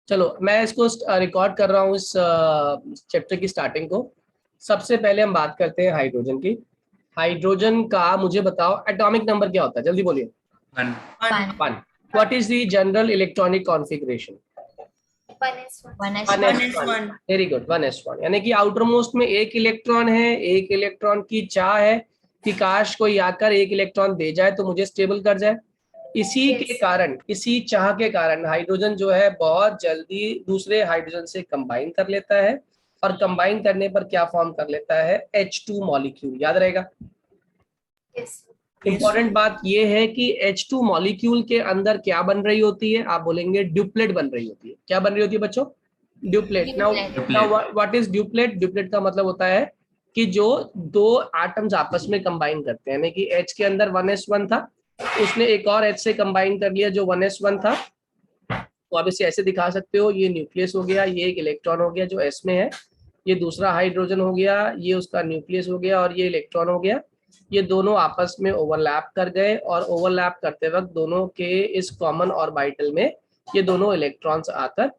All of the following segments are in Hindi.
चलो मैं इसको रिकॉर्ड कर रहा हूँ इस चैप्टर की स्टार्टिंग को। सबसे पहले हम बात करते हैं हाइड्रोजन की। हाइड्रोजन का मुझे बताओ एटॉमिक नंबर क्या होता है, जल्दी बोलिए। 1 1। What is the general electronic configuration? 1s1 very good, 1s1। यानी कि आउटर मोस्ट में एक इलेक्ट्रॉन है, एक इलेक्ट्रॉन की चाह है कि काश कोई आकर एक इलेक्ट्रॉन दे जाए तो मुझे स्टेबल कर जाए। इसी के कारण, इसी चाह के कारण हाइड्रोजन जो है बहुत जल्दी दूसरे हाइड्रोजन से कंबाइन कर लेता है, और कंबाइन करने पर क्या फॉर्म कर लेता है? H2 molecule. याद रहेगा। इंपॉर्टेंट बात यह है कि H2 मॉलिक्यूल के अंदर क्या बन रही होती है? आप बोलेंगे ड्यूप्लेट बन रही होती है। क्या बन रही होती है बच्चों? Duplet. Now what is duplet? Duplet का मतलब होता है कि जो दो एटम्स आपस में कंबाइन करते हैं, यानी कि H के अंदर 1s1 था, उसने एक और H से कंबाइन कर लिया जो 1s1 था, तो आप इसे ऐसे दिखा सकते हो, ये न्यूक्लियस हो गया, ये एक इलेक्ट्रॉन हो गया जो S में है, ये दूसरा हाइड्रोजन हो गया, ये उसका न्यूक्लियस हो गया, और ये इलेक्ट्रॉन हो गया। ये दोनों आपस में ओवरलैप कर गए, और ओवरलैप करते वक्त दोनों के इस कॉमन ऑर्बिटल में ये दोनों इलेक्ट्रॉन्स आकर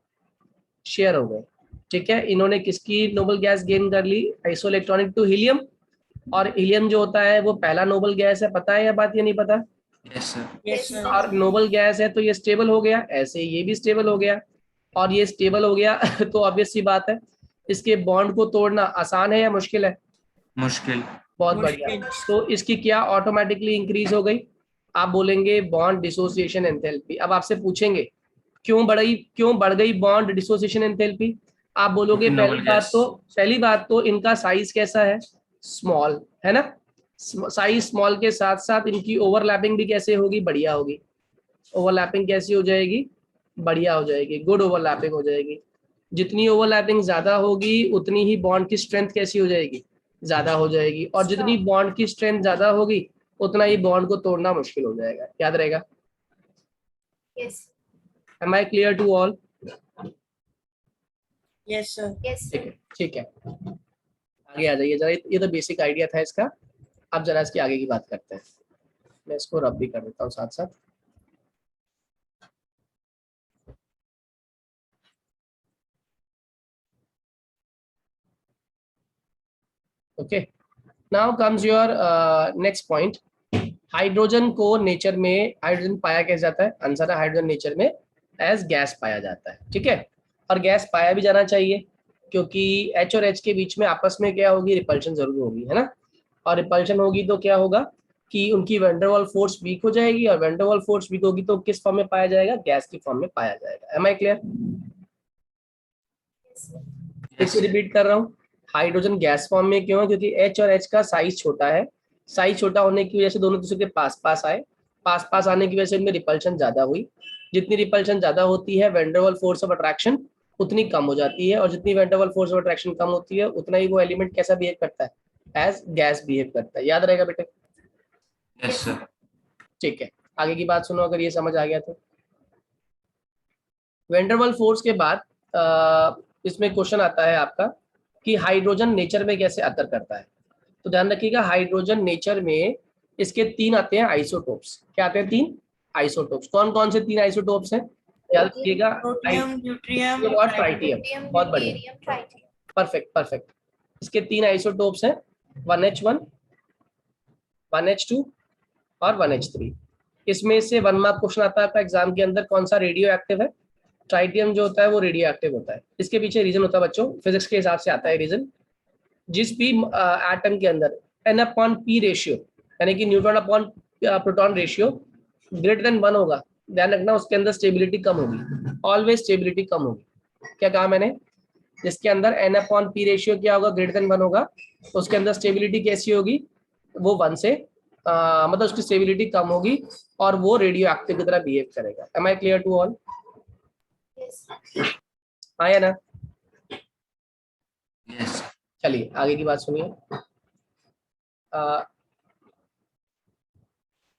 शेयर हो गए। ठीक है, इन्होंने किसकी नोबल गैस गेन कर ली? Isoelectronic to helium. और हीलियम जो होता है वो पहला नोबल गैस है, पता है या बात ये नहीं पता? Yes sir. और नोबल गैस है तो ये स्टेबल हो गया, ऐसे ये भी स्टेबल हो गया, और ये स्टेबल हो गया तो ऑब्वियस सी बात है इसके बॉन्ड को तोड़ना आसान है या मुश्किल है? मुश्किल। बहुत बढ़िया। तो इसकी क्या ऑटोमेटिकली इंक्रीज हो गई? आप बोलेंगे बॉन्ड डिसोसिएशन एंथैल्पी। अब आपसे पूछेंगे क्यों बढ़ गई बॉन्ड डिसोसिएशन एंथैल्पी? आप बोलोगे पहली बात तो इनका साइज कैसा है? स्मॉल है ना। साइज स्मॉल के साथ साथ इनकी ओवरलैपिंग भी कैसे होगी? बढ़िया होगी। ओवरलैपिंग कैसी हो जाएगी? बढ़िया हो जाएगी, गुड ओवरलैपिंग हो जाएगी। जितनी ओवरलैपिंग ज्यादा होगी उतनी ही बॉन्ड की स्ट्रेंथ कैसी हो जाएगी? ज्यादा हो जाएगी। और जितनी बॉन्ड की स्ट्रेंथ ज्यादा होगी उतना ही बॉन्ड को तोड़ना मुश्किल हो जाएगा। याद रहेगा। Am I clear to all? Yes sir. ठीक है, ठीक है, आगे आ जाइए जरा। ये तो बेसिक आइडिया था इसका। अब जरा इसकी आगे की बात करते हैं। मैं इसको रब भी कर देता हूँ साथ साथ। Okay, now comes your next point. Hydrogen को नेचर में हाइड्रोजन पाया कैसे जाता है? आंसर है हाइड्रोजन नेचर में एज गैस पाया जाता है। ठीक है, और गैस पाया भी जाना चाहिए क्योंकि H और H के बीच में आपस में क्या होगी? रिपल्शन जरूर होगी, है ना। और रिपल्शन होगी तो क्या होगा कि उनकी वैंडरवाल फोर्स वीक हो जाएगी, और वैंडरवाल फोर्स वीक होगी तो किस फॉर्म में पाया जाएगा? गैस की फॉर्म में पाया जाएगा। Am I clear? इसे रिपीट कर रहा हूँ। हाइड्रोजन गैस फॉर्म में क्यों है? क्योंकि H और H का साइज छोटा है। साइज छोटा होने की वजह से दोनों दूसरे के पास पास आए, पास पास आने की वजह से इनमें रिपल्शन ज्यादा हुई। जितनी रिपल्शन ज्यादा होती है वैंडरवाल फोर्स ऑफ अट्रैक्शन उतनी कम हो जाती है, और जितनी वैंडरवाल फोर्स ऑफ अट्रैक्शन कम होती है उतना ही वो एलिमेंट कैसा बिहेव करता है? एज गैस बिहेव करता है। याद रहेगा बेटे। Yes sir. ठीक है, आगे की बात सुनो अगर ये समझ आ गया तो। वैंडरवाल फोर्स के बाद इसमें क्वेश्चन आता है आपका कि हाइड्रोजन नेचर में कैसे अकर करता है। तो ध्यान रखिएगा, हाइड्रोजन नेचर में इसके तीन आते हैं आइसोटोप्स। क्या आते हैं? तीन आइसोटोप्स। कौन कौन से तीन आइसोटोप्स हैं? याद रखिएगा, प्रोटियम, ड्यूट्रियम और ट्राइटियम। बहुत बढ़िया, परफेक्ट परफेक्ट। इसके तीन आइसोटोप्स हैं, 1H1, 1H2 और 1H3। इसमें से 1 मार्क क्वेश्चन आता है आपका एग्जाम के अंदर, कौन सा रेडियो एक्टिव है? ट्राइटियम जो होता है वो रेडियो एक्टिव होता है। इसके पीछे रीजन होता है बच्चों, फिजिक्स के हिसाब से आता है रीजन। जिस भी एटम के अंदर N/P रेशियो यानी कि neutron upon proton ratio greater than 1 होगा, ध्यान रखना उसके अंदर स्टेबिलिटी कम होगी। ऑलवेज स्टेबिलिटी कम होगी। क्या कहा मैंने? जिसके अंदर N/P रेशियो क्या होगा? ग्रेटर देन 1 होगा, उसके अंदर स्टेबिलिटी कैसी होगी? वो 1 से मतलब उसकी स्टेबिलिटी कम होगी और वो रेडियो एक्टिव की तरह बिहेव करेगा। Am I clear to all? हाँ या ना? यस। चलिए आगे की बात सुनिए।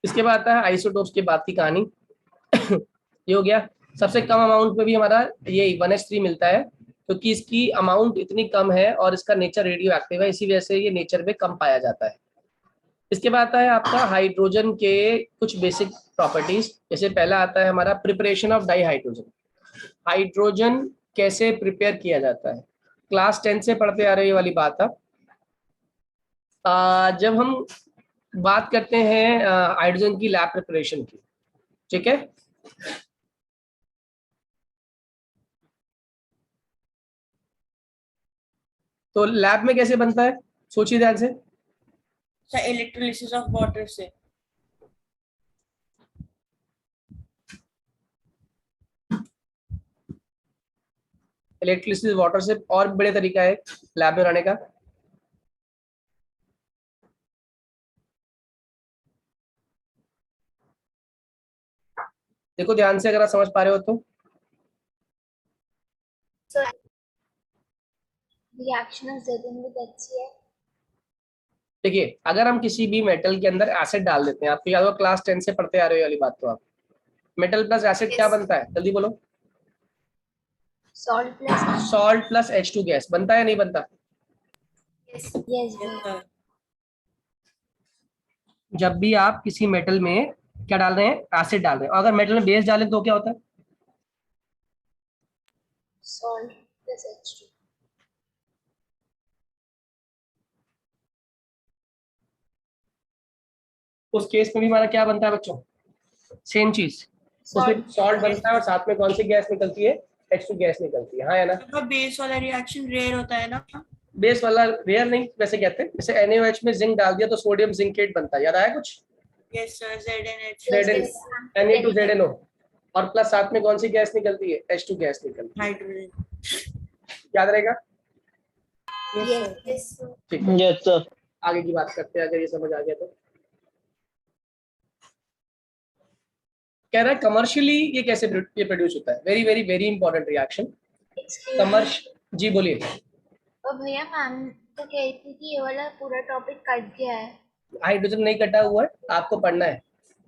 इसके बाद आता है आइसोटोप्स के बाद की कहानी। ये हो गया। सबसे कम अमाउंट में भी हमारा ये 1H3 मिलता है क्योंकि इसकी अमाउंट इतनी कम है और इसका नेचर रेडियो एक्टिव है, इसी वजह से ये नेचर में कम पाया जाता है। इसके बाद आता है आपका हाइड्रोजन के कुछ बेसिक प्रॉपर्टीज। जैसे पहला आता है हमारा preparation of di hydrogen. Hydrogen कैसे प्रिपेयर किया जाता है? क्लास 10 से पढ़ते आ रहे ये वाली बात। अब जब हम बात करते हैं हाइड्रोजन की लैब प्रिपरेशन की, ठीक है, तो लैब में कैसे बनता है सोचिए ध्यान से। सर इलेक्ट्रोलिसिस ऑफ वाटर से। इलेक्ट्रिसिटी वाटर से, और भी बड़े तरीका है लैब में बनाने का। देखो ध्यान से अगर आप समझ पा रहे हो तो। Reaction of Zn with HCl। देखिए अगर हम किसी भी मेटल के अंदर एसिड डाल देते हैं, आपको याद होगा क्लास 10 से पढ़ते आ रहे हो वाली बात, तो आप मेटल प्लस एसिड क्या बनता है जल्दी बोलो। Salt plus salt plus H2 gas बनता है या नहीं बनता? Yes yes sir. जब भी आप किसी मेटल में क्या डाल रहे हैं, एसिड डाल रहे हैं, और अगर मेटल में बेस डालें तो क्या होता है? Salt plus H2। उस केस में भी हमारा क्या बनता है बच्चों? सेम चीज, उसमें सॉल्ट बनता है और साथ में कौन सी गैस निकलती है? H2 गैस निकलती है, हाँ या ना? तो बेस वाला रिएक्शन रेयर होता है ना? बेस वाला रेयर नहीं, वैसे कहते हैं जैसे NaOH में जिंक डाल दिया तो सोडियम जिंकेट बनता है, याद आया कुछ? यस सर ZN Na2ZNO, और प्लस साथ में कौन सी गैस निकलती है? H2 गैस निकलती है, हाइड्रोजन। याद रहेगा? यस ठीक है, यस सर। आगे की बात करते हैं अगर ये समझ आ गया तो। कह रहा है कमर्शियली ये कैसे ये प्रोड्यूस होता है, very very very important reaction. Commercial, जी बोलिए। और भैया मैम तो कह रही थी कि ये वाला पूरा टॉपिक कट गया है। हाइड्रोजन नहीं कटा हुआ है, आपको पढ़ना है।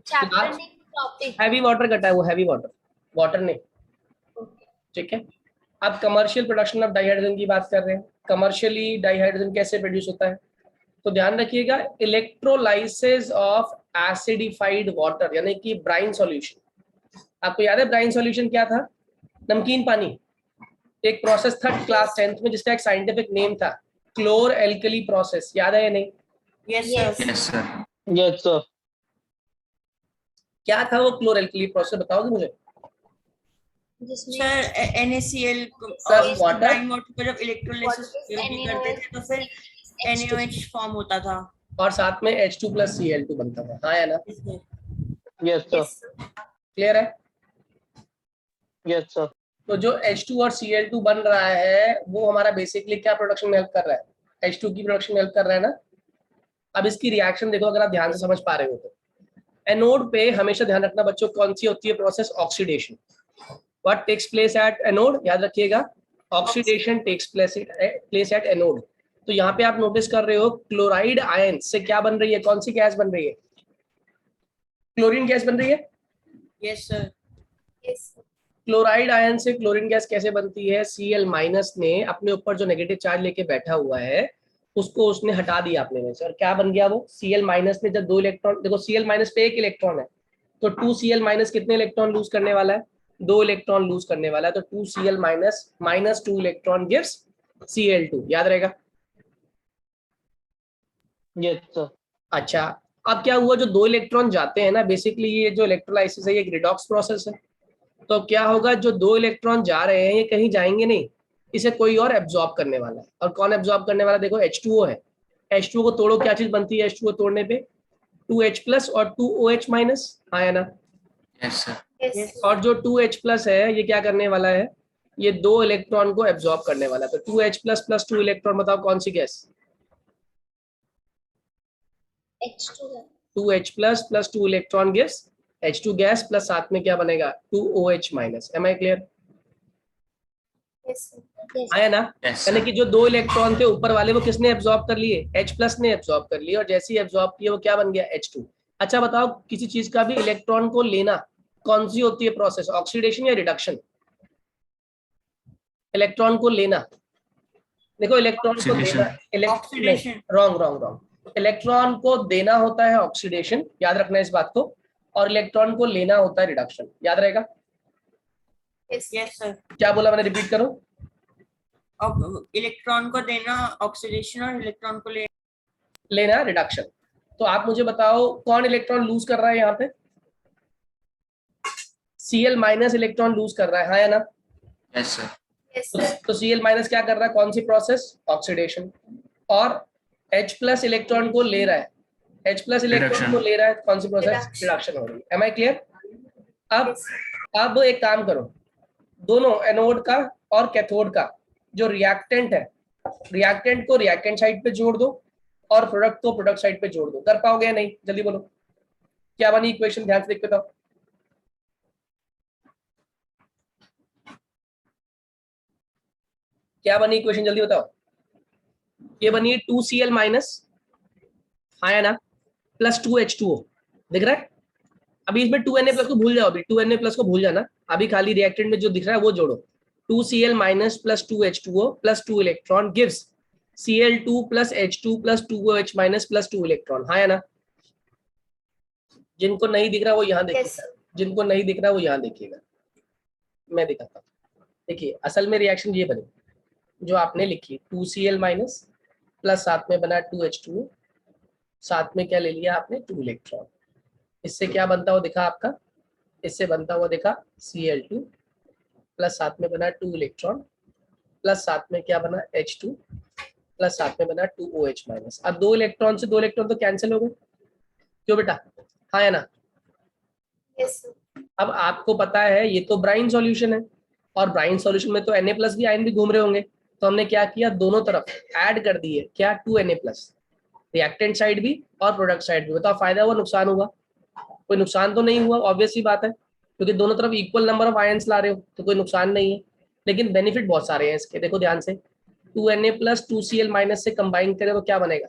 चैप्टर नहीं, टॉपिक। हैवी वाटर कटा है, वो हैवी वाटर, वाटर नहीं, ओके। ठीक है। अब कमर्शियल प्रोडक्शन ऑफ डाइहाइड्रोजन की बात कर रहे हैं। कमर्शियली डाइहाइड्रोजन कैसे प्रोड्यूस होता है, तो ध्यान रखिएगा, इलेक्ट्रोलाइसिस ऑफ एसिडिफाइड वाटर, यानी कि ब्राइन सॉल्यूशन। आपको याद है ब्राइन सॉल्यूशन क्या था? नमकीन पानी। एक प्रोसेस था क्लास 10th में जिसका एक साइंटिफिक नेम था क्लोर एल्कली प्रोसेस, याद है या नहीं? Yes sir. Yes sir. Yes sir. क्या था वो क्लोर एल्कली प्रोसेस, बताओगे मुझे? जिसमें sir NaCl sir water, brine water पर जब इलेक्ट्रोलिसिस करते थे तो फिर NaOH फॉर्म होता था और साथ में H2 प्लस Cl2 बनता था, हाँ या ना? Yes sir. क्लियर है? Yes sir. तो जो H2 और Cl2 बन रहा है वो हमारा बेसिकली क्या प्रोडक्शन में हेल्प कर रहा है? H2 की प्रोडक्शन में हेल्प कर रहा है ना? अब इसकी रिएक्शन देखो अगर आप ध्यान से समझ पा रहे हो तो। एनोड पे हमेशा ध्यान रखना बच्चों, कौन सी होती है process? Oxidation. What takes place at anode, याद रखिएगा, oxidation takes place at anode. तो यहाँ पे आप नोटिस कर रहे हो क्लोराइड आयन से क्या बन रही है, कौन सी गैस बन रही है? क्लोरीन गैस बन रही है। Yes sir. क्लोराइड आयन से क्लोरीन गैस कैसे बनती है? Cl माइनस ने अपने ऊपर जो नेगेटिव चार्ज लेके बैठा हुआ है उसको उसने हटा दिया अपने में से, और क्या बन गया वो? Cl माइनस ने जब 2 इलेक्ट्रॉन, देखो Cl माइनस पे 1 इलेक्ट्रॉन है, तो 2Cl माइनस कितने इलेक्ट्रॉन लूज करने वाला है? 2 इलेक्ट्रॉन लूज करने वाला है, तो 2Cl minus minus 2 electron gives Cl2, याद रहेगा? Yes sir. अच्छा, अब क्या हुआ, जो 2 इलेक्ट्रॉन जाते हैं ना, बेसिकली ये जो इलेक्ट्रोलाइसिस है ये एक रिडॉक्स प्रोसेस है। तो क्या होगा, जो 2 इलेक्ट्रॉन जा रहे हैं ये कहीं जाएंगे नहीं, इसे कोई और एब्जॉर्ब करने वाला है। और कौन एब्जॉर्ब करने वाला? देखो H2O है। H2O को तोड़ो, क्या चीज बनती है H2O तोड़ने पे? 2H प्लस और 2OH माइनस, हाँ या ना? Yes sir. और जो 2H प्लस है ये क्या करने वाला है? ये 2 इलेक्ट्रॉन को एब्जॉर्ब करने वाला है। तो 2H प्लस प्लस 2 इलेक्ट्रॉन, बताओ कौन सी गैस? H2 है। 2H plus plus 2 electron gives H2 gas, plus साथ में क्या बनेगा? 2OH minus. M I clear? है ना? यस यानी सर। कि जो 2 इलेक्ट्रॉन थे ऊपर वाले वो किसने एब्जॉर्ब कर लिए? H प्लस ने एब्जॉर्ब कर लिए, और जैसे ही एब्जॉर्ब किए वो क्या बन गया? H2। अच्छा बताओ, किसी चीज का भी इलेक्ट्रॉन को लेना कौन सी होती है प्रोसेस, ऑक्सीडेशन या रिडक्शन? इलेक्ट्रॉन को लेना, देखो इलेक्ट्रॉन को देना, oxidation. Wrong wrong wrong, electron को देना होता है ऑक्सीडेशन, याद रखना इस बात को, और इलेक्ट्रॉन को लेना होता है रिडक्शन, याद रहेगा? Yes sir. क्या बोला मैंने, रिपीट करो। इलेक्ट्रॉन को देना ऑक्सीडेशन और इलेक्ट्रॉन को लेना रिडक्शन। तो आप मुझे बताओ कौन इलेक्ट्रॉन लूज कर रहा है यहाँ पे? Cl माइनस इलेक्ट्रॉन लूज कर रहा है, हाँ या ना? Yes sir. तो Cl माइनस क्या कर रहा है, कौन सी प्रोसेस? ऑक्सीडेशन। और H प्लस इलेक्ट्रॉन को ले रहा है, H प्लस इलेक्ट्रॉन को ले रहा है, कौन सी प्रोसेस? रिडक्शन हो रही है। Am I clear? अब एक काम करो, दोनों एनोड का और कैथोड का जो रिएक्टेंट है, रिएक्टेंट को रिएक्टेंट साइड पे जोड़ दो और प्रोडक्ट को प्रोडक्ट साइड पे जोड़ दो। कर पाओगे या नहीं? जल्दी बोलो, क्या बनी इक्वेशन, ध्यान से देख के बताओ। क्या बनी इक्वेशन, जल्दी बताओ। ये बनी 2Cl माइनस, हाँ या ना, प्लस 2H2O। दिख रहा है? अभी इसमें 2Na प्लस को भूल जाओ, अभी 2Na प्लस को भूल जाना, अभी खाली रिएक्टेंट में जो दिख रहा है वो जोड़ो। 2Cl minus plus 2H2O plus 2 electron gives Cl2 plus H2 plus 2OH minus plus 2 electron, हाँ या ना? जिनको नहीं दिख रहा वो यहाँ देखिएगा, जिनको नहीं दिख रहा वो यहाँ देखिएगा, मैं दिखाता हूँ। देखिए असल में रिएक्शन ये बनी जो आपने लिखी, 2Cl माइनस प्लस साथ में बना 2H2O, साथ में क्या ले लिया आपने, 2 इलेक्ट्रॉन। इससे क्या बनता हुआ दिखा आपका, इससे बनता हुआ दिखा Cl2 प्लस साथ में बना 2 इलेक्ट्रॉन प्लस साथ में क्या बना H2 प्लस साथ में बना 2OH माइनस। अब 2 इलेक्ट्रॉन से 2 इलेक्ट्रॉन तो कैंसिल हो गए, क्यों बेटा, हाँ या ना? अब आपको पता है ये तो ब्राइन सॉल्यूशन है, और ब्राइन सॉल्यूशन में तो Na प्लस भी आयन भी घूम रहे होंगे, तो हमने क्या किया, दोनों तरफ ऐड कर दिए, क्या, 2Na प्लस, रिएक्टेंट साइड भी और प्रोडक्ट साइड भी। बताओ फायदा हुआ नुकसान हुआ? कोई नुकसान तो नहीं हुआ, ऑब्वियस सी बात है, क्योंकि दोनों तरफ इक्वल नंबर ऑफ आयंस ला रहे हो तो कोई नुकसान नहीं है। लेकिन बेनिफिट बहुत सारे हैं इसके, देखो ध्यान से, 2Na प्लस 2Cl माइनस से कंबाइन करें तो क्या बनेगा,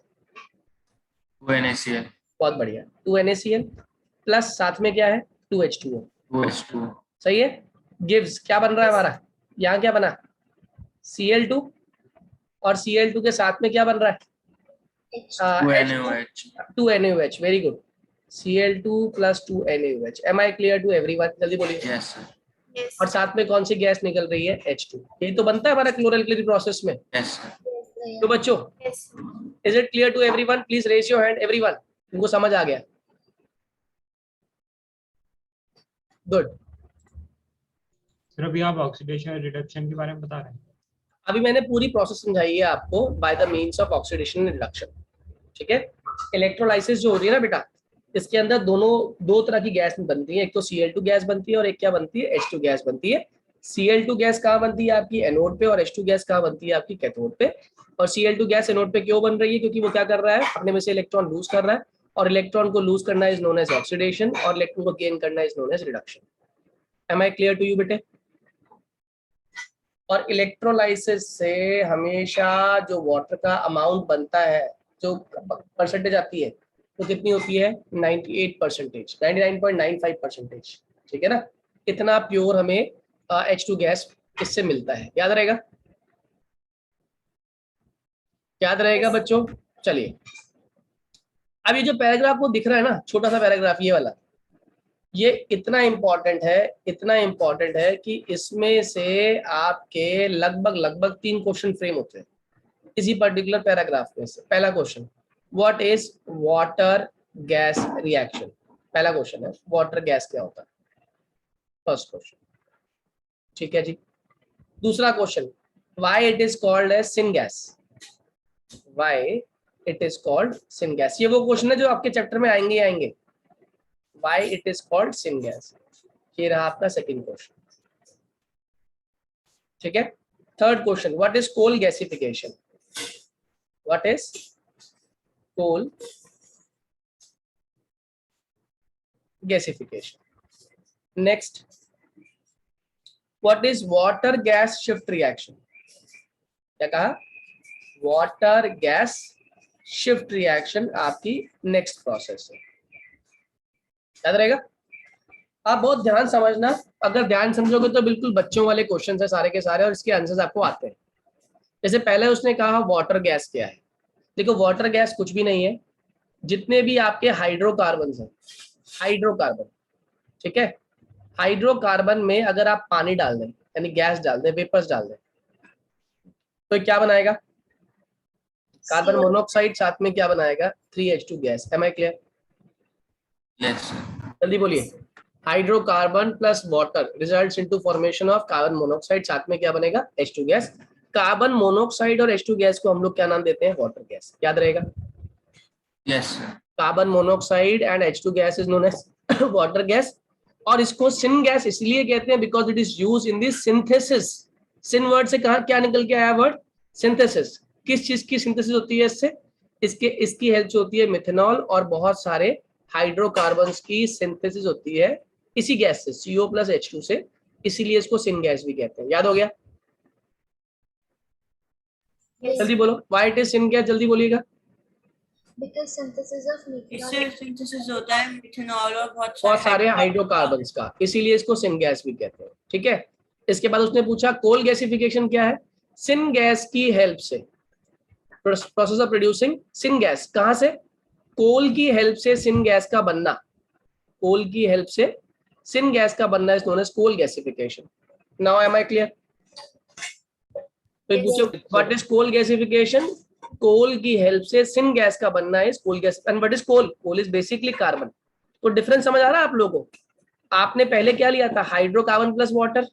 2NaCl। बहुत बढ़िया, 2NaCl प्लस साथ में क्या है, 2H2O। 2H2O। सही है, गिव्स क्या बन रहा है हमारा, यहाँ क्या बना, Cl2, और Cl2 के साथ में क्या बन रहा है, 2NaOH। 2NaOH, very good, Cl2 plus 2NaOH। Am I clear to everyone? जल्दी बोलिए। Yes sir. और साथ में कौन सी गैस निकल रही है, H2। यही तो बनता है हमारा क्लोरल प्रोसेस में। Yes sir. तो बच्चों, is it clear to everyone? Please raise your hand everyone, इनको समझ आ गया? गुड। सर अभी आप ऑक्सीडेशन और रिडक्शन के बारे में बता रहे हैं। अभी मैंने पूरी प्रोसेस समझाई है आपको by the means of oxidation and reduction, ठीक है? इलेक्ट्रोलाइसिस जो हो रही है ना बेटा, इसके अंदर दो तरह की गैस बनती है, एक तो Cl2 गैस बनती है और एक क्या बनती है, H2 गैस बनती है। Cl2 गैस कहाँ बनती है आपकी, एनोड पे, और H2 गैस कहाँ बनती है आपकी, कैथोड पे। और Cl2 गैस एनोड पे क्यों बन रही है, क्योंकि वो क्या कर रहा है, अपने में से इलेक्ट्रॉन लूज कर रहा है, और इलेक्ट्रॉन को लूज करना इज नोन एज ऑक्सीडेशन, और इलेक्ट्रॉन को गेन करना is known as reduction. Am I clear to you बेटे? और इलेक्ट्रोलाइसिस से हमेशा जो वाटर का अमाउंट बनता है, जो परसेंटेज आती है, वो कितनी होती है, 98%, 99.95%, ठीक है ना? इतना प्योर हमें H2 गैस इससे मिलता है, याद रहेगा? याद रहेगा बच्चों? चलिए, अब ये जो पैराग्राफ को दिख रहा है ना, छोटा सा पैराग्राफ ये वाला, ये इतना इम्पोर्टेंट है, इतना इम्पोर्टेंट है कि इसमें से आपके लगभग 3 क्वेश्चन फ्रेम होते हैं इसी पर्टिकुलर पैराग्राफ में से। पहला question, what is water gas reaction? पहला क्वेश्चन है, वाटर गैस क्या होता है, फर्स्ट क्वेश्चन, ठीक है जी। दूसरा question, why it is called as syn gas? Why it is called syn gas? ये वो क्वेश्चन है जो आपके चैप्टर में आएंगे। Why it is called syngas? ये रहा आपका सेकंड क्वेश्चन, ठीक है। Third question, what is coal gasification? What is coal gasification? Next, what is water gas shift reaction? क्या कहा, वाटर गैस शिफ्ट रिएक्शन आपकी नेक्स्ट प्रोसेस है, याद रहेगा? आप बहुत ध्यान समझना, अगर ध्यान समझोगे तो बिल्कुल बच्चों वाले क्वेश्चन है सारे के सारे, और इसके आंसर्स आपको आते हैं। जैसे पहले उसने कहा वाटर गैस क्या है, देखो वाटर गैस कुछ भी नहीं है, जितने भी आपके हाइड्रोकार्बन हैं, हाइड्रोकार्बन, ठीक है, हाइड्रोकार्बन में अगर आप पानी डाल दें यानी गैस डाल दें, वेपर्स डाल दें, तो क्या बनाएगा? कार्बन मोनोऑक्साइड साथ में क्या बनाएगा? 3H2 gas. Am I clear? Yes, sir. जल्दी बोलिए। Hydrocarbon plus water results into formation of carbon monoxide, साथ में क्या बनेगा? H2 gas. कार्बन मोनोऑक्साइड और H2 गैस को हम लोग क्या नाम देते हैं? Water gas. याद रहेगा? Yes, sir. Carbon monoxide and H2 gas is known as water gas. और इसको सिन गैस इसलिए कहते हैं because it is use in this synthesis. Syn word से कहा क्या निकल के आया वर्ड? सिंथेसिस। किस चीज की सिंथेसिस होती है इससे? इसकी हेल्प से होती है मिथेनॉल और बहुत सारे हाइड्रोकार्बन्स की सिंथेसिस होती है इसी गैस से, CO प्लस H2 से, इसीलिए इसको सिन गैस भी कहते हैं। याद हो गया? जल्दी बोलो, why it is syn gas, जल्दी बोलिएगा। Because synthesis of इससे methanol. सिंथेसिस होता है मिथेनॉल और बहुत सारे सारे हाइड्रोकार्बन्स का, इसीलिए इसको सिन गैस भी कहते हैं। ठीक है, इसके बाद उसने पूछा कोल गैसिफिकेशन क्या है? सिन गैस की हेल्प से, process of producing syn gas. कहां से? कोल की हेल्प से सिन गैस का बनना। कोल की हेल्प से सिन गैस का बनना is known as coal gasification. Now am I clear? तो पूछो what is coal gasification? Coal की हेल्प से सिन गैस का बनना है coal gas. And what is coal? Coal is basically carbon. तो डिफरेंस समझ आ रहा है आप लोगों को? आपने पहले क्या लिया था? हाइड्रोकार्बन प्लस वाटर,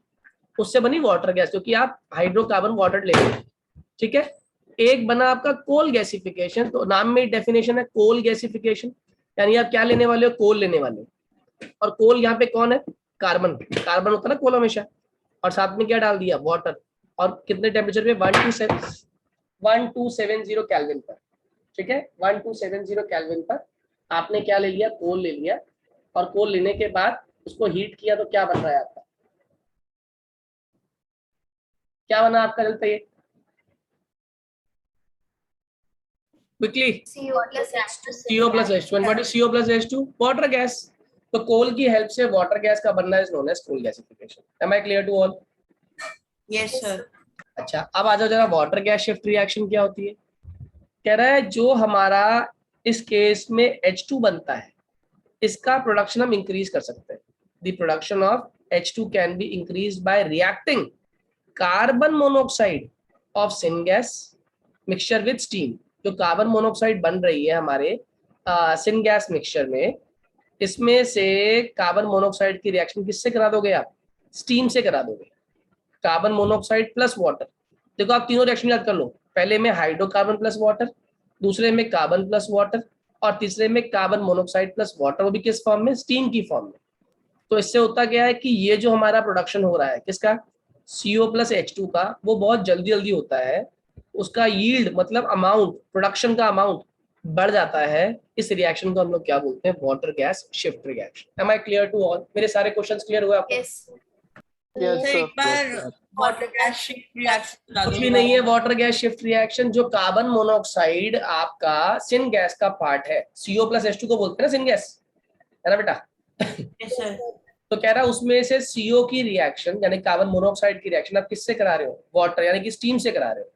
उससे बनी वाटर गैस, क्योंकि आप हाइड्रोकार्बन वाटर ले रहे। ठीक है, एक बना आपका कोल गैसिफिकेशन, तो नाम में डेफिनेशन है कोल गैसिफिकेशन, यानी आप क्या लेने वाले हो? कोल लेने वाले हो। और कोल यहाँ पे कौन है? कार्बन। कार्बन होता है ना कोल हमेशा, और साथ में क्या डाल दिया? वाटर। और कितने टेम्परेचर पे? 1270 केल्विन पर। ठीक है, 1270 केल्विन पर आपने क्या ले लिया? कोल ले लिया। और कोल लेने के बाद उसको हीट किया तो क्या बन रहा है आपका? क्या बना आपका? जल्दी ये quickly. CO plus H2. CO plus H2। And what is CO plus H2? Water gas. तो कोल की हेल्प से वाटर गैस का बनना is known as coal gasification. Am I clear to all? Yes sir. अच्छा, अब आ जाओ जरा, वाटर गैस शिफ्ट रिएक्शन क्या होती है? कह रहा है जो हमारा इस केस में H2 बनता है, इसका प्रोडक्शन हम इंक्रीज कर सकते हैं। The production of H2 can be increase by reacting carbon monoxide of syn gas mixture with steam. जो कार्बन मोनोऑक्साइड बन रही है हमारे सिन गैस मिक्सचर में, इसमें से कार्बन मोनोऑक्साइड की रिएक्शन किससे करा दोगे आप? स्टीम से करा दोगे। Carbon monoxide plus water. देखो आप तीनों रिएक्शन याद कर लो, पहले में हाइड्रोकार्बन प्लस वाटर, दूसरे में कार्बन प्लस वाटर, और तीसरे में कार्बन मोनोऑक्साइड प्लस वाटर, वो भी किस फॉर्म में? स्टीम की फॉर्म में। तो इससे होता क्या है कि ये जो हमारा प्रोडक्शन हो रहा है किसका? CO प्लस H2 का, वो बहुत जल्दी जल्दी होता है। उसका यील्ड मतलब अमाउंट, प्रोडक्शन का अमाउंट बढ़ जाता है। इस रिएक्शन को हम लोग क्या बोलते हैं? Water gas shift reaction. Am I clear to all? मेरे सारे क्वेश्चंस क्लियर हुए आपको? Yes. Yes, sir sir. एक बार वाटर गैस शिफ्ट रिएक्शन बता कुछ दो। भी नहीं है वाटर गैस शिफ्ट रिएक्शन। जो कार्बन मोनोऑक्साइड आपका सिन गैस का पार्ट है, CO प्लस H2 को बोलते हैं ना सिन गैस, है ना बेटा? Yes sir. तो कह रहा है उसमें से CO की रिएक्शन यानी कार्बन मोनोऑक्साइड की रिएक्शन आप किससे करा रहे हो? वाटर यानी कि स्टीम से करा रहे हो।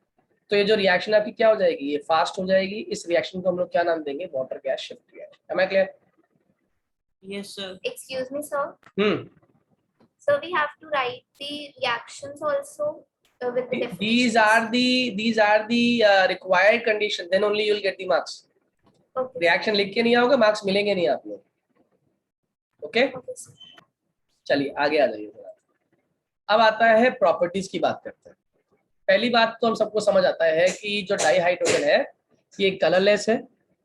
तो ये जो रिएक्शन आपकी क्या हो जाएगी? ये फास्ट हो जाएगी। इस रिएक्शन को हम लोग क्या नाम देंगे? Water gas shift reaction. Am I clear? Yes sir. Excuse me, sir. So we have to write the reactions also with the definitions. These are the required condition, then only you will get the marks. Okay. Reaction लिख के नहीं आओगे, मार्क्स मिलेंगे नहीं आप लोग। Okay, Okay, sir. चलिए आगे आ जाइए जरा। अब आता है प्रॉपर्टीज की बात करते हैं। पहली बात तो हम सबको समझ आता है कि जो डाइहाइड्रोजन है ये कलरलेस है,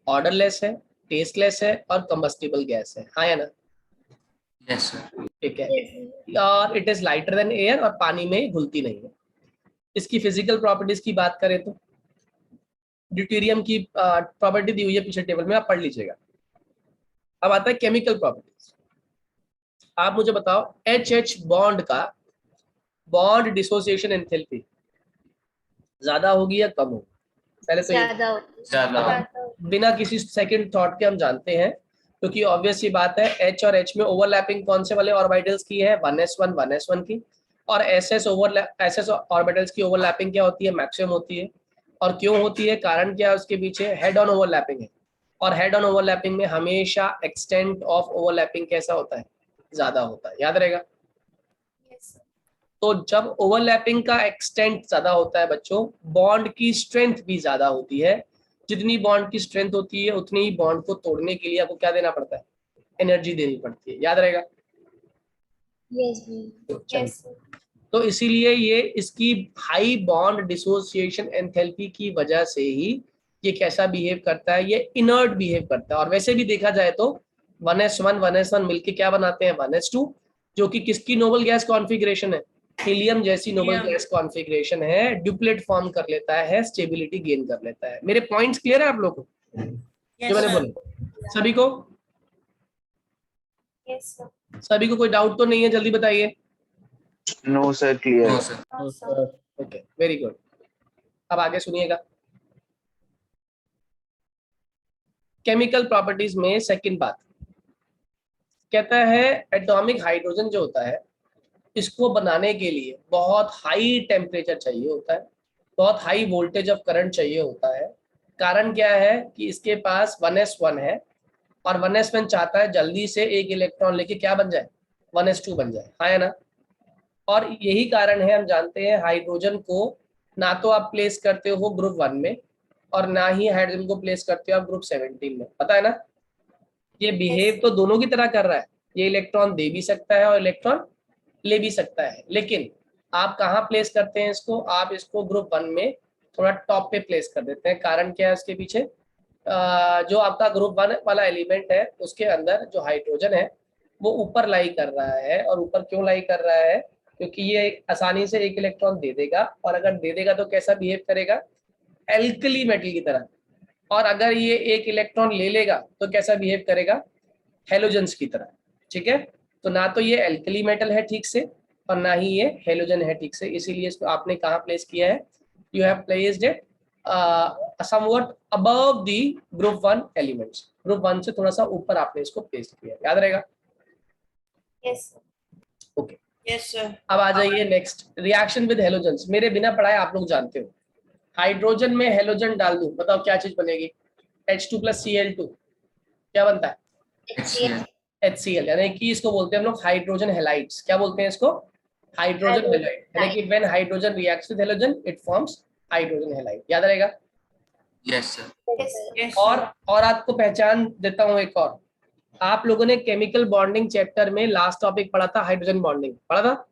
ऑर्डरलेस है, टेस्टलेस है और कंबस्टिबल गैस है। हाँ या ना? Yes, sir. ठीक है। Yes. और it is lighter than air, और पानी में घुलती नहीं है। इसकी फिजिकल प्रॉपर्टीज की बात करें तो ड्यूटेरियम की प्रॉपर्टी दी हुई है पीछे टेबल में, आप पढ़ लीजिएगा। अब आता है केमिकल प्रॉपर्टीज। आप मुझे बताओ HH बॉन्ड का बॉन्ड डिसोसिएशन एंथैल्पी ज्यादा होगी या कम होगी? पहले तो ये ज्यादा होती है। ज्यादा। बिना किसी सेकंड थॉट के हम जानते हैं, क्योंकि ऑब्वियस सी बात है H और H में ओवरलैपिंग कौन से वाले ऑर्बिटल्स की है? 1s1 1s1 की। और SS ऑर्बिटल्स की ओवरलैपिंग क्या होती है? मैक्सिमम होती है। और क्यों होती है? कारण क्या है उसके पीछे? हेड ऑन ओवरलैपिंग है। और हेड ऑन ओवरलैपिंग में हमेशा एक्सटेंट ऑफ ओवरलैपिंग कैसा होता है? ज्यादा होता है। याद रहेगा? तो जब ओवरलैपिंग का एक्सटेंट ज्यादा होता है बच्चों, बॉन्ड की स्ट्रेंथ भी ज्यादा होती है। जितनी बॉन्ड की स्ट्रेंथ होती है उतनी ही बॉन्ड को तोड़ने के लिए आपको क्या देना पड़ता है, एनर्जी देनी पड़ती है, याद रहेगा। Yes, yes, तो इसीलिए ये इसकी हाई बॉन्ड डिसोसिएशन एंथैल्पी की वजह से ही ये कैसा बिहेव करता है, ये इनर्ट बिहेव करता है। और वैसे भी देखा जाए तो 1s1 1s1 मिलके क्या बनाते हैं, 1s2, जो कि किसकी नोबल गैस कॉन्फ़िगरेशन है, हीलियम जैसी नोबल Helium. गैस कॉन्फ़िगरेशन है, ड्यूप्लेट फॉर्म कर लेता है, स्टेबिलिटी गेन कर लेता है। मेरे पॉइंट्स क्लियर है आप लोगों को Yes, जो मैंने sir. बोले? सभी को yes, sir. सभी को कोई डाउट तो नहीं है, जल्दी बताइए। No sir, clear. No, sir. No, sir. Okay, very good. अब आगे सुनिएगा। केमिकल प्रॉपर्टीज में सेकंड बात कहता है, एटॉमिक हाइड्रोजन जो होता है इसको बनाने के लिए बहुत हाई टेम्परेचर चाहिए होता है, बहुत हाई वोल्टेज ऑफ करंट चाहिए होता है। कारण क्या है कि इसके पास 1s1 है और 1s1 चाहता है जल्दी से एक इलेक्ट्रॉन लेके क्या बन जाए, 1s2 बन जाए, हाँ या ना। और यही कारण है, हम जानते हैं हाइड्रोजन को ना तो आप प्लेस करते हो ग्रुप 1 में और ना ही हाइड्रोजन को प्लेस करते हो आप ग्रुप 17 में, पता है ना। ये बिहेव तो दोनों की तरह कर रहा है, ये इलेक्ट्रॉन दे भी सकता है और इलेक्ट्रॉन ले भी सकता है, लेकिन आप कहाँ प्लेस करते हैं इसको, आप इसको ग्रुप 1 में थोड़ा टॉप पे प्लेस कर देते हैं। कारण क्या है इसके पीछे, जो आपका ग्रुप 1 वाला एलिमेंट है उसके अंदर जो हाइड्रोजन है वो ऊपर लाई कर रहा है। और ऊपर क्यों लाई कर रहा है, क्योंकि ये आसानी से एक इलेक्ट्रॉन दे देगा, और अगर दे देगा तो कैसा बिहेव करेगा, एल्कली मेटल की तरह। और अगर ये एक इलेक्ट्रॉन ले लेगा तो कैसा बिहेव करेगा, हेलोजेंस की तरह, ठीक है। तो ना तो ये एल्कली मेटल है ठीक से और ना ही ये हेलोजन है ठीक से, इसीलिए इसको आपने कहाँ प्लेस किया है, you have placed it somewhat above the group 1 elements, group 1 से थोड़ा सा ऊपर आपने इसको प्लेस किया, याद रहेगा। Yes, sir. Okay, Yes, sir. अब आ जाइए नेक्स्ट, रिएक्शन विद हेलोजेंस। मेरे बिना पढ़ाए आप लोग जानते हो, हाइड्रोजन में हेलोजन डाल दूं, बताओ क्या चीज बनेगी, H2 + Cl2 क्या बनता है, HCl. HCl, यानी कि इसको बोलते हैं हम लोग हाइड्रोजन हेलाइड्स। क्या बोलते हैं इसको, हाइड्रोजन Hydrogen हेलाइड, यानी कि when hydrogen reacts with halogen it forms hydrogen halide, याद रहेगा। Yes, sir. Yes, sir. Yes, sir. और आपको पहचान देता हूं एक और, आप लोगों ने केमिकल बॉन्डिंग चैप्टर में लास्ट टॉपिक पढ़ा था, हाइड्रोजन बॉन्डिंग पढ़ा था।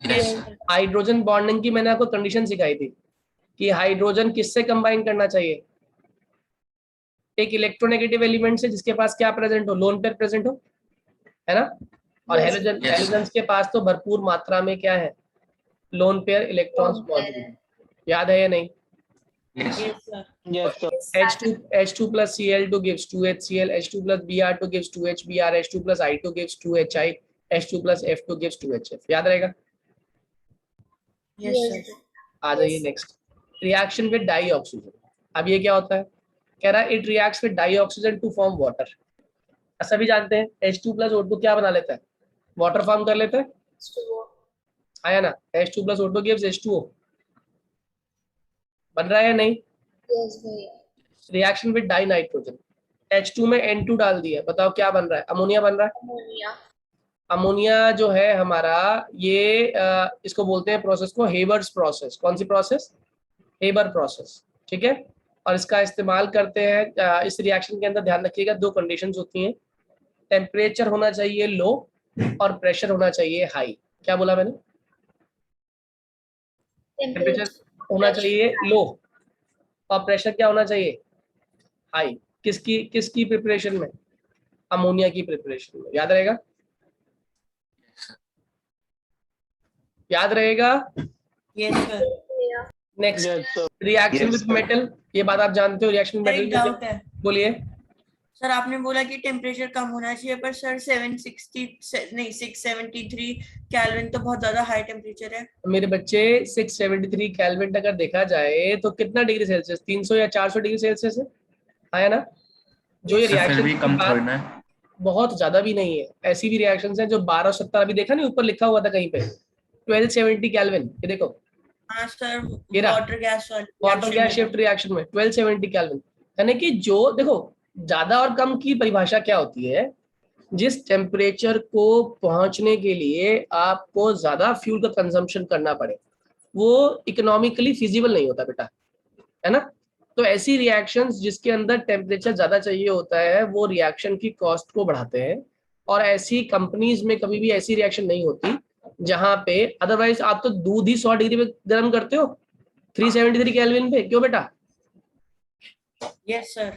Yes, sir. हाइड्रोजन बॉन्डिंग की मैंने आपको कंडीशन सिखाई थी कि हाइड्रोजन किससे कंबाइन करना चाहिए, एक इलेक्ट्रोनेगेटिव एलिमेंट से जिसके पास क्या प्रेजेंट हो, लोन पेयर प्रेजेंट हो, है ना। और Yes. Halogen, Yes. हेलोजेंस के पास तो भरपूर मात्रा में क्या है, lone pair electrons Lone pair मौजूद है, याद है या नहीं। Yes, sir. Yes, sir. Yes, sir. Yes, sir. H2 + Cl2 gives 2HCl, H2 + Br2 gives 2HBr, H2 + I2 gives 2HI, H2 + F2 gives 2HF, याद रहेगा। Yes, sir. आ जाइए next, reaction with dioxygen. अब ये क्या होता है, कह रहा है it reacts with dioxygen to form water. सभी जानते हैं H2 + O2 क्या बना लेता है, वाटर फॉर्म कर लेता है, H2O. आया ना। H2 + O2 gives H2O, बन रहा है या नहीं। Yes, भैया. Reaction with die nitrogen, H2 में N2 डाल दिया, बताओ क्या बन रहा है, अमोनिया बन रहा है। Ammonia. अमोनिया जो है हमारा ये इसको बोलते हैं प्रोसेस को हेबर्स प्रोसेस। कौन सी प्रोसेस, हेबर प्रोसेस, ठीक है। और इसका इस्तेमाल करते हैं इस रिएक्शन के अंदर, ध्यान रखिएगा दो कंडीशंस होती हैं, टेम्परेचर होना चाहिए लो और प्रेशर होना चाहिए हाई। क्या बोला मैंने, टेम्परेचर होना चाहिए लो और प्रेशर क्या होना चाहिए, हाई। किसकी प्रिपरेशन में, अमोनिया की प्रिपरेशन में, याद रहेगा, याद रहेगा। Yes, sir. Next, Yes, sir. Reaction Yes, with sir. Metal, ये बात आप जानते हो, रिएक्शन विद एक मेटल डाउट है बोलिए। सर, आपने बोला कि टेम्परेचर कम होना चाहिए, पर सर 673 केल्विन तो बहुत ज्यादा हाई टेम्परेचर है। मेरे बच्चे 673 केल्विन अगर देखा जाए तो कितना डिग्री सेल्सियस, 300 या 400 डिग्री सेल्सियस है, आया ना। जो ये Sir, फिर भी रिएक्शन कम थोड़ी ना है। बहुत ज्यादा भी नहीं है, ऐसी भी रिएक्शंस हैं जो 1270, अभी देखा नहीं ऊपर लिखा हुआ था कहीं पे 1270 केल्विन, ये देखो हाँ सर, ये रहा। Water gas water gas shift reaction में 1270 केल्विन, यानी कि जो देखो ज्यादा और कम की परिभाषा क्या होती है, जिस टेम्परेचर को पहुंचने के लिए आपको ज्यादा फ्यूल का कंजम्पशन करना पड़े वो इकोनॉमिकली फिजिबल नहीं होता बेटा, है ना। तो ऐसी रिएक्शंस जिसके अंदर टेम्परेचर ज्यादा चाहिए होता है वो रिएक्शन की कॉस्ट को बढ़ाते हैं, और ऐसी कंपनीज में कभी भी ऐसी रिएक्शन नहीं होती जहां पे, अदरवाइज आप तो दूध ही 100 डिग्री पे गर्म करते हो 373 केल्विन पे, क्यों बेटा? Yes, sir.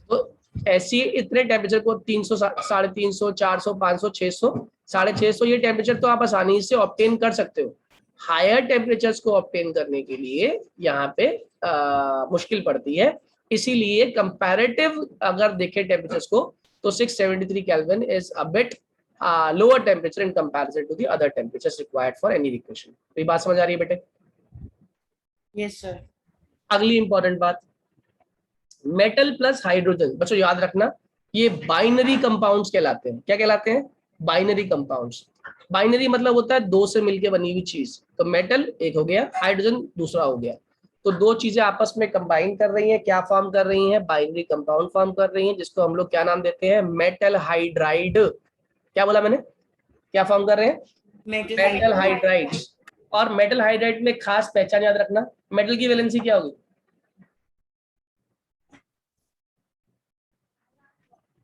तो ऐसी इतने टेम्परेचर को 300, 350, 400, 500, 600, 650 ये टेम्परेचर तो आप आसानी से ऑब्टेन कर सकते हो। हायर टेम्परेचर्स को ऑब्टेन करने के लिए यहाँ पे मुश्किल पड़ती है, इसीलिए कंपैरेटिव अगर देखें टेम्परेचर्स को तो 673 kelvin is a bit lower temperature in comparison to the other temperatures required for any equation. तो ये बात समझ आ रही है बेटे? Yes, sir. अगली इंपॉर्टेंट बात, मेटल प्लस हाइड्रोजन, बच्चों याद रखना ये बाइनरी कंपाउंड्स कहलाते हैं। क्या कहलाते हैं? Binary compounds. बाइनरी मतलब होता है दो से मिलकर बनी हुई चीज। तो मेटल एक हो गया, हाइड्रोजन दूसरा हो गया, तो दो चीजें आपस में कंबाइन कर रही हैं, क्या फॉर्म कर रही हैं? बाइनरी कंपाउंड फॉर्म कर रही हैं, जिसको हम लोग क्या नाम देते हैं? Metal hydride. क्या बोला मैंने? क्या फॉर्म कर रहे हैं? Metal hydride. और मेटल हाइड्राइड में खास पहचान याद रखना, मेटल की वैलेंसी क्या होगी?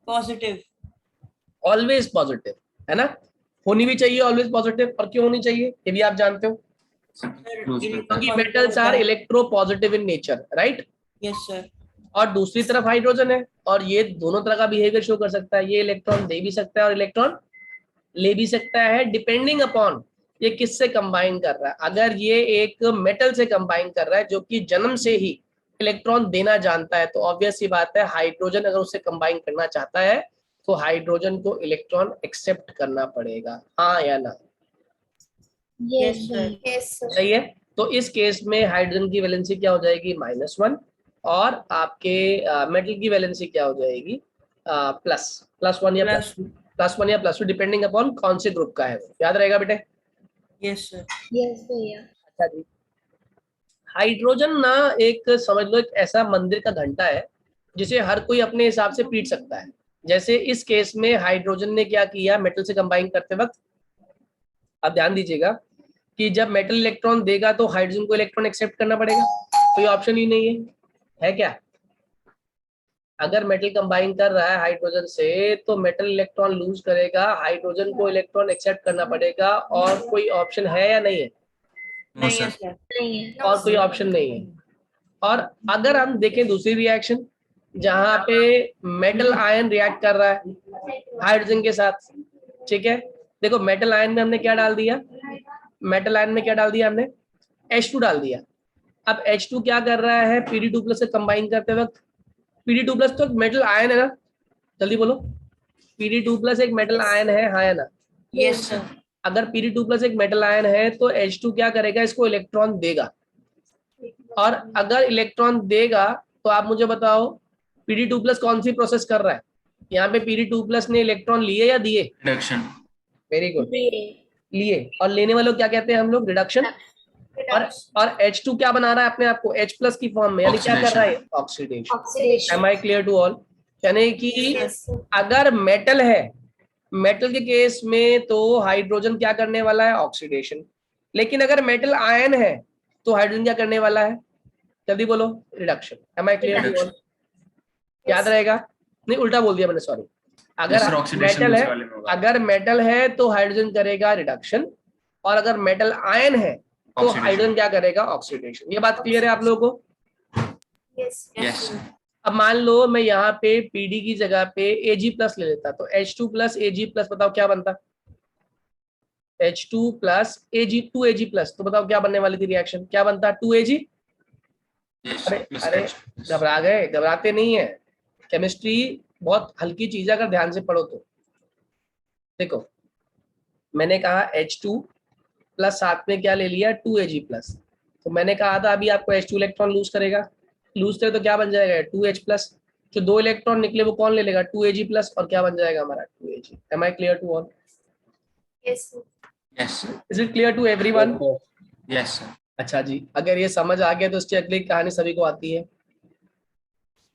Positive. ऑलवेज पॉजिटिव, है ना। होनी भी चाहिए ऑलवेज पॉजिटिव। और क्यों होनी चाहिए ये भी आप जानते हो, Sir, क्योंकि metals are electropositive in nature, right. Yes, sir. और दूसरी तरफ हाइड्रोजन है, और ये दोनों तरह का बिहेवियर शो कर सकता है। ये इलेक्ट्रॉन दे भी सकता है और इलेक्ट्रॉन ले भी सकता है, डिपेंडिंग अपॉन ये किससे कंबाइन कर रहा है। अगर ये एक मेटल से कंबाइन कर रहा है जो कि जन्म से ही इलेक्ट्रॉन देना जानता है, तो ऑब्वियस सी बात है हाइड्रोजन अगर उससे कंबाइन करना चाहता है तो हाइड्रोजन को इलेक्ट्रॉन एक्सेप्ट करना पड़ेगा, हाँ या ना? Yes, sir. Yes, sir. सही है। तो इस केस में हाइड्रोजन की वैलेंसी क्या हो जाएगी? -1, और आपके मेटल की वैलेंसी क्या हो जाएगी? +1 या Plus. +1 या +2 डिपेंडिंग अपॉन कौन से ग्रुप का है वो। याद रहेगा बेटे? Yes, sir. Yes, भैया। अच्छा जी, हाइड्रोजन ना एक समझ लो एक ऐसा मंदिर का घंटा है जिसे हर कोई अपने हिसाब से पीट सकता है। जैसे इस केस में हाइड्रोजन ने क्या किया मेटल से कंबाइन करते वक्त, आप ध्यान दीजिएगा कि जब मेटल इलेक्ट्रॉन देगा तो हाइड्रोजन को इलेक्ट्रॉन एक्सेप्ट करना पड़ेगा, कोई ऑप्शन ही नहीं है क्या? अगर मेटल कंबाइन कर रहा है हाइड्रोजन से तो मेटल इलेक्ट्रॉन लूज करेगा, हाइड्रोजन को इलेक्ट्रॉन एक्सेप्ट करना पड़ेगा, और कोई ऑप्शन है या नहीं है? No, नहीं sir. है सर। नहीं है। और कोई ऑप्शन नहीं है। और अगर हम देखें दूसरी रिएक्शन जहां पे मेटल आयन रिएक्ट कर रहा है हाइड्रोजन के साथ, ठीक है, देखो मेटल आयन में हमने क्या डाल दिया? मेटल आयन में क्या डाल दिया हमने? H2 डाल दिया। अब H2 क्या कर रहा है Pd2+ से कंबाइन करते वक्त? Pd2+ तो एक मेटल आयन है ना, जल्दी बोलो। Pd2+ एक मेटल आयन है, हाँ या ना? Yes, sir. अगर Pd2+ एक मेटल आयन है तो H2 क्या करेगा? इसको इलेक्ट्रॉन देगा, और अगर इलेक्ट्रॉन देगा तो आप मुझे बताओ Pd2+ कौन सी प्रोसेस कर रहा है? यहाँ पे Pd2+ ने इलेक्ट्रॉन लिए या दिए? Reduction. वेरी गुड, लिए। और लेने वालों को क्या कहते हैं हम लोग? रिडक्शन। और H2 क्या बना रहा है अपने आप को? H+ की फॉर्म में, यानी क्या कर रहा है? Oxidation. Oxidation. Am I clear to all? यानी कि Yes, sir. अगर मेटल है, मेटल के केस में तो हाइड्रोजन क्या करने वाला है? ऑक्सीडेशन। लेकिन अगर मेटल आयन है तो हाइड्रोजन क्या करने वाला है? जल्दी बोलो। Reduction. Am I clear to all? याद रहेगा? नहीं, उल्टा बोल दिया मैंने, सॉरी। Yes, sir. अगर Oxidation मेटल दूसरे है, वाले में होगा. अगर मेटल है तो हाइड्रोजन करेगा रिडक्शन, और अगर मेटल आयन है तो Oxidation. हाइड्रोजन क्या करेगा? ऑक्सीडेशन। ये बात क्लियर है आप लोगों को? Yes. Yes, sir. अब मान लो मैं यहाँ पे Pd की जगह पे Ag+ ले लेता, तो H2+ Ag+, बताओ क्या बनता? H2+ Ag, 2Ag+, तो बताओ क्या बनने वाली थी रिएक्शन? क्या बनता? 2Ag। Yes. अरे Plus अरे H. Yes. घबरा गए? घबराते नहीं है, केमिस्ट्री बहुत हल्की चीज है अगर ध्यान से पढ़ो तो। देखो मैंने कहा H2+ साथ में क्या ले लिया? 2Ag+। तो मैंने कहा था अभी आपको H2 इलेक्ट्रॉन लूज करेगा, लूज करे तो क्या बन जाएगा? 2H+। जो दो इलेक्ट्रॉन निकले वो कौन ले लेगा? 2Ag+, और क्या बन जाएगा हमारा? 2Ag। Am I clear to all? Yes, sir. Yes, sir. Is it clear to everyone? Yes, sir. अच्छा जी, अगर ये समझ आ गया तो इसकी अगली कहानी सभी को आती है।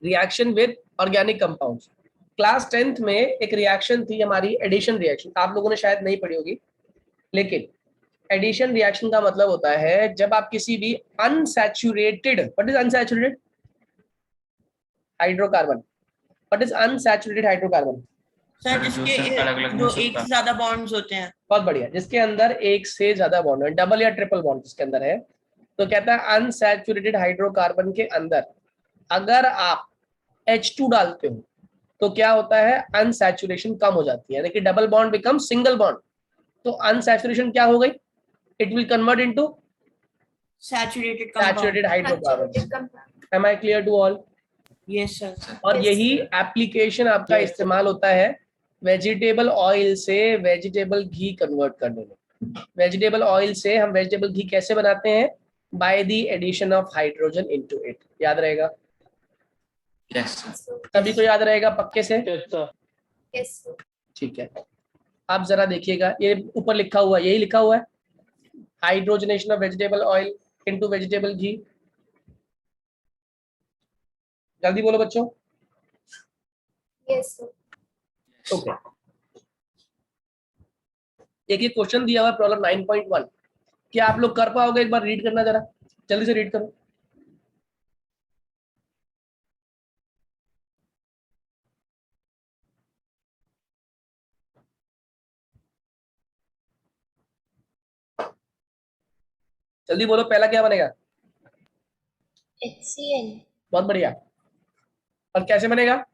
Reaction with organic compounds. Class 10th में एक रिएक्शन थी हमारी, एडिशन रिएक्शन, आप लोगों ने शायद नहीं पढ़ी होगी, लेकिन एडिशन रिएक्शन का मतलब होता है जब आप किसी भी unsaturated, what is unsaturated hydrocarbon, what is unsaturated hydrocarbon? Sir जो जिसके सिर्फ अलग-अलग जो हो एक सकता। से ज्यादा बॉन्ड्स होते हैं। बहुत बढ़िया, जिसके अंदर एक से ज्यादा बॉन्ड है, डबल या ट्रिपल बॉन्ड जिसके अंदर है, तो कहता है अनसैचुरेटेड हाइड्रोकार्बन के अंदर अगर आप H2 डालते हो तो क्या होता है, अनसैचुरेशन कम हो जाती है, यानी कि double bond become single bond, तो अनसैचुरेशन क्या हो गई, it will convert into saturated compound. Saturated hydrocarbon. Saturated compound. Am I clear to all? Yes sir. और Yes. यही एप्लीकेशन आपका Yes. इस्तेमाल होता है वेजिटेबल ऑयल से वेजिटेबल घी कन्वर्ट करने में। वेजिटेबल ऑयल से हम वेजिटेबल घी कैसे बनाते हैं, by the addition of hydrogen into it, याद रहेगा? Yes sir. So, सभी को याद रहेगा पक्के से? Yes, sir. yes, sir. ठीक है, आप जरा देखिएगा, ये ऊपर लिखा हुआ, यही लिखा हुआ है, hydrogenation of vegetable oil into vegetable ghee. जल्दी बोलो बच्चों। Yes, sir. ओके, एक ही क्वेश्चन दिया हुआ प्रॉब्लम 9.1, क्या आप लोग कर पाओगे? एक बार रीड करना जरा, जल्दी से रीड करो। जल्दी बोलो, पहला क्या बनेगा? HCl. बहुत बढ़िया, और कैसे बनेगा?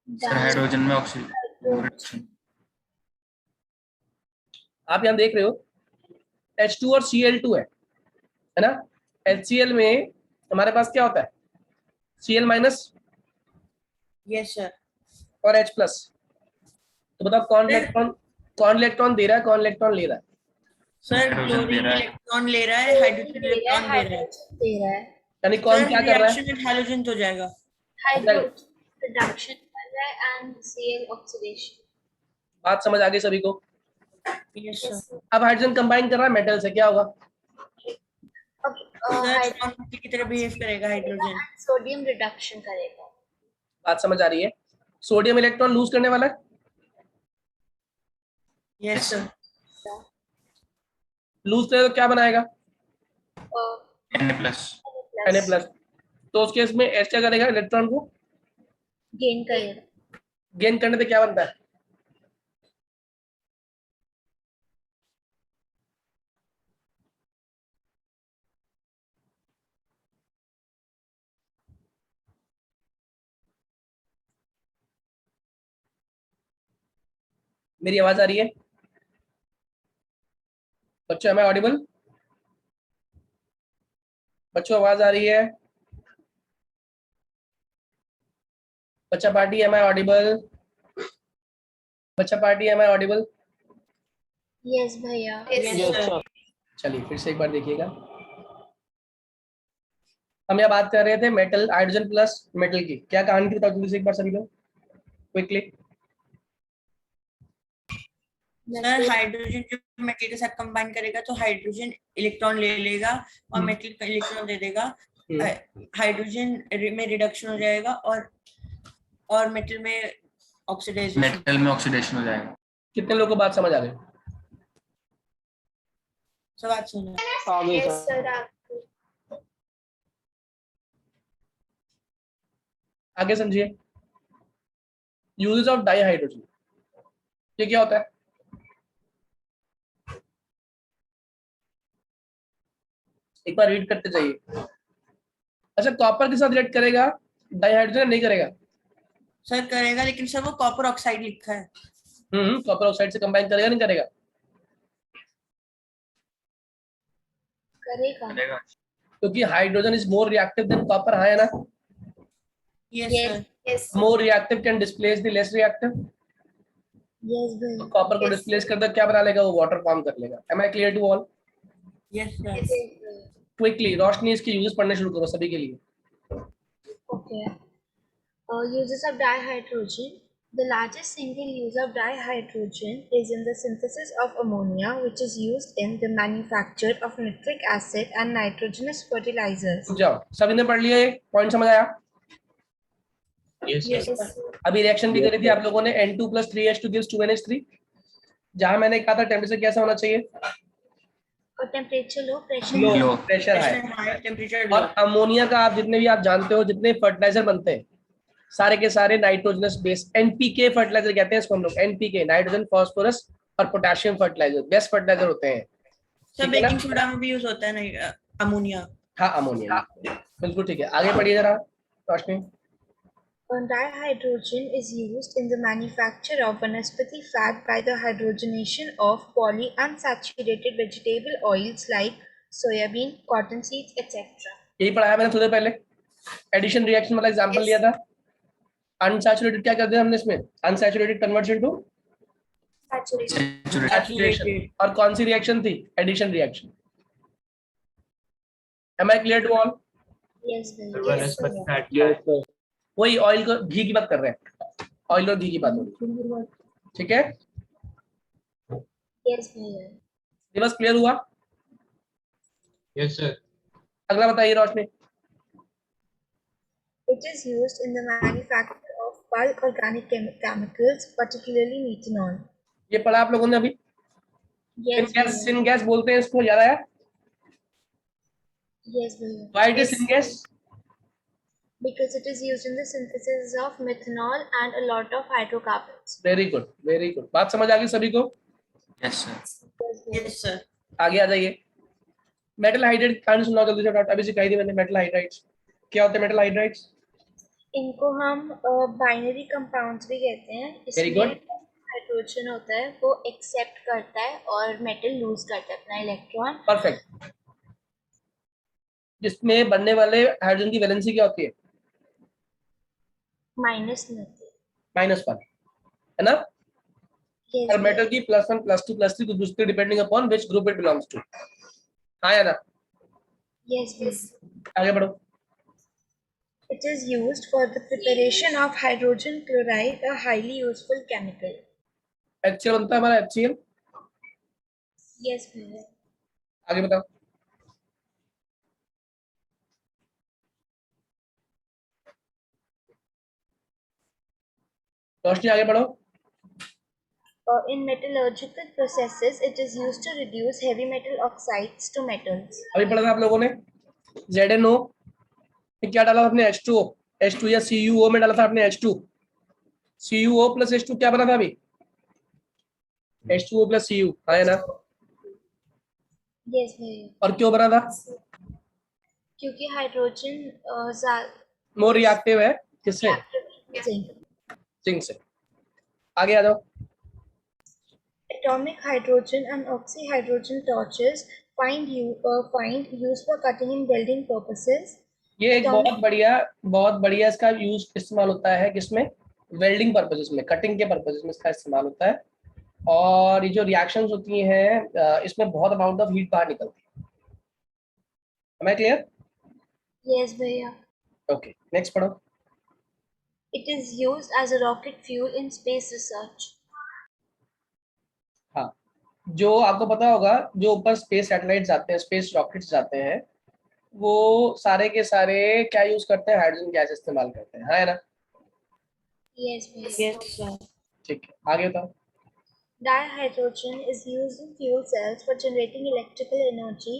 सर हाइड्रोजन में ऑक्सीजन। आप यहाँ देख रहे हो H2 और Cl2 है ना? HCl में हमारे पास क्या होता है, Cl माइनस यस सर। और H प्लस, तो बताओ कौन इलेक्ट्रॉन दे रहा है, कौन इलेक्ट्रॉन ले रहा है? सर हाइड्रोजन दे क्लोरीन रहा है। इलेक्ट्रॉन ले रहा है, हाइड्रोजन इलेक्ट्रॉन दे रहा है। दे रहा है. यानी कौन सर क्या कर रहा है? रिएक्शन में हाइड्रोजन तो जाएगा। Hydrogen reduction कर रहा है and Cl oxidation. बात समझ आ गई सभी को? Yes Yes, sir. sir. अब हाइड्रोजन कंबाइन कर रहा है मेटल से, क्या होगा? अब सर hydrogen स्ट्रॉन्ग की तरह बिहेव करेगा हाइड्रोजन। sodium reduction करेगा. बात समझ आ रही है? सोडियम इलेक्ट्रॉन लूज करने वाला है, यस सर। लूज करे तो क्या बनाएगा? Na plus. Na+, तो उस केस में H क्या करेगा, इलेक्ट्रॉन को gain करेगा. गेन करने से क्या बनता है? मेरी आवाज आ रही है बच्चों? Am I audible? बच्चों आवाज आ रही है? बच्चा पार्टी एम आई ऑडिबल? बच्चा party am I audible? Yes भैया. Yes, Yes, sir. sir. चलिए फिर से एक बार देखिएगा, हम यहाँ बात कर रहे थे मेटल, हाइड्रोजन प्लस मेटल की, क्या कहानी थी बताओ जल्दी से एक बार सभी लोग क्विकली। सर हाइड्रोजन जो मेटल के साथ कंबाइन करेगा तो हाइड्रोजन इलेक्ट्रॉन ले लेगा और मेटल का इलेक्ट्रॉन दे देगा। हाइड्रोजन में रिडक्शन हो जाएगा और मेटल में ऑक्सीडाइजेशन। मेटल में ऑक्सीडेशन हो जाएगा। कितने लोगों को बात समझ आ गई? सब बात सुनो। आगे Yes, sir. sir. आपको. आगे समझिए, यूजेस ऑफ डाई हाइड्रोजन, ये क्या होता है? एक बार रीड करते जाइए। अच्छा, कॉपर के साथ रिएक्ट करेगा, डाई हाइड्रोजन नहीं करेगा? सर करेगा, लेकिन सर वो कॉपर ऑक्साइड लिखा है। कॉपर ऑक्साइड से कंबाइन करेगा नहीं करेगा? करेगा. करेगा। क्योंकि hydrogen is more reactive than copper, हाँ है ना? Yes Yes. Sir. Yes. More reactive can displace the less reactive, Yes तो भैया. कॉपर को Yes, डिस्प्लेस कर दे क्या बना लेगा, वो वाटर फॉर्म कर लेगा। Am I clear to all? Yes sir. Yes, भैया. क्विकली रोशनी इसके यूजेस पढ़ने शुरू करो सभी के लिए। Okay. Uses of dihydrogen. The largest single use of dihydrogen is in the synthesis of ammonia, which is used in the manufacture of nitric acid and nitrogenous fertilizers. रुक जाओ, सभी ने पढ़ लिया? ये पॉइंट समझ आया? Yes, Yes, sir. sir. अभी रिएक्शन भी करी थी आप लोगों ने, N2 + 3H2 gives 2NH3, जहां मैंने कहा था टेम्परेचर कैसा होना चाहिए, और temperature low, pressure low, Low. Pressure high. Pressure high, temperature और low. अमोनिया का आप जितने भी आप जानते हो, जितने फर्टिलाइजर बनते हैं सारे के सारे नाइट्रोजनस बेस, एनपीके फर्टिलाइजर कहते हैं इसको हम लोग, एनपीके, नाइट्रोजन, फास्फोरस और पोटेशियम फर्टिलाइजर, बेस्ट फर्टिलाइजर होते हैं। सब ठीक है ना? बेकिंग सोडा में भी यूज होता है ना अमोनिया। हाँ, अमोनिया, बिल्कुल ठीक है। आगे बढ़िए जरा रोशनी। Dihydrogen is used in the manufacture of vanaspati fat by the hydrogenation of polyunsaturated vegetable oils like soybean, cottonseeds, etc. यही पढ़ाया मैंने थोड़ी देर पहले, एडिशन रिएक्शन वाला एग्जांपल Yes. लिया था। अनसैचुरेटेड क्या कर दिया हमने इसमें, unsaturated conversion to Saturated. Saturation, और कौन सी रिएक्शन थी, addition reaction. Am I clear to all? Yes, Sir, very vanaspati fat क्या Yes, है? sir. वही ऑयल को, घी की बात कर रहे हैं, ऑयल और घी की बात हो रही है, ठीक है। Yes, very दिवस क्लियर हुआ? Yes, sir. अगला बताइए रोशनी। It is used in the manufacture of bulk organic chemicals, particularly methanol. ये पढ़ा आप लोगों ने अभी, Yes, Bhaiya. सिनगैस बोलते हैं इसको, याद आया? Yes, Bhaiya. Why it is syngas? Because it is used in the synthesis of methanol and a lot of hydrocarbons. Very good, very good, बात समझ आ गई सभी को? Yes, sir. Yes, Bhaiya. Yes, sir. आगे आ जाइए। मेटल हाइड्राइड कहानी सुनाओ जल्दी से, डॉट अभी सिखाई थी मैंने। मेटल हाइड्राइड्स क्या होते हैं? मेटल हाइड्राइड्स इनको हम बाइनरी कंपाउंड्स भी कहते हैं। Very इसमें good. हाइड्रोजन होता है, वो एक्सेप्ट करता है और मेटल लूज करता है अपना इलेक्ट्रॉन। परफेक्ट। जिसमें बनने वाले हाइड्रोजन की वैलेंसी क्या होती है? माइनस में होती -1, है ना? है। और मेटल की +1, +2, +3 कुछ दूसरी depending upon which group it belongs to. हाँ या ना? यस। आगे बढ़ो। It is used for the preparation of hydrogen chloride, a highly useful chemical. HCl बनता है हमारा, HCl। Yes, Bhaiya. आगे बताओ। रोशनी आगे बढ़ो। In metallurgical processes, it is used to reduce heavy metal oxides to metals. अभी पढ़ा था आप लोगों ने ZnO, क्या डाला था आपने? H2O या CuO में डाला था आपने H2, CuO + H2 क्या बना था अभी? H2O + Cu, हाँ है ना? Yes, Bhaiya. और क्यों बना था? क्योंकि हाइड्रोजन मोर रिएक्टिव है किससे? zinc. जिंक से। आगे आ जाओ। Atomic hydrogen and oxyhydrogen torches find use for cutting and welding purposes. ये एक Atomic- बहुत बढ़िया इसका यूज इस्तेमाल होता है किसमें? वेल्डिंग पर्पसेस में, कटिंग के पर्पसेस में इसका इस्तेमाल होता है। और ये जो रिएक्शंस होती हैं इसमें बहुत अमाउंट ऑफ हीट बाहर निकलती है। Am I clear? Yes, Bhaiya. Okay, next पढ़ो। It is used as a rocket fuel in space research. हाँ, जो आपको पता होगा, जो ऊपर स्पेस सैटेलाइट्स जाते हैं, स्पेस रॉकेट्स जाते हैं, वो सारे के सारे क्या यूज करते हैं? हाइड्रोजन गैस इस्तेमाल करते हैं, हाँ है ना? Yes, Bhaiya. Yes, sir. ठीक है, आगे बताओ। Dihydrogen is used in fuel cells for generating electrical energy.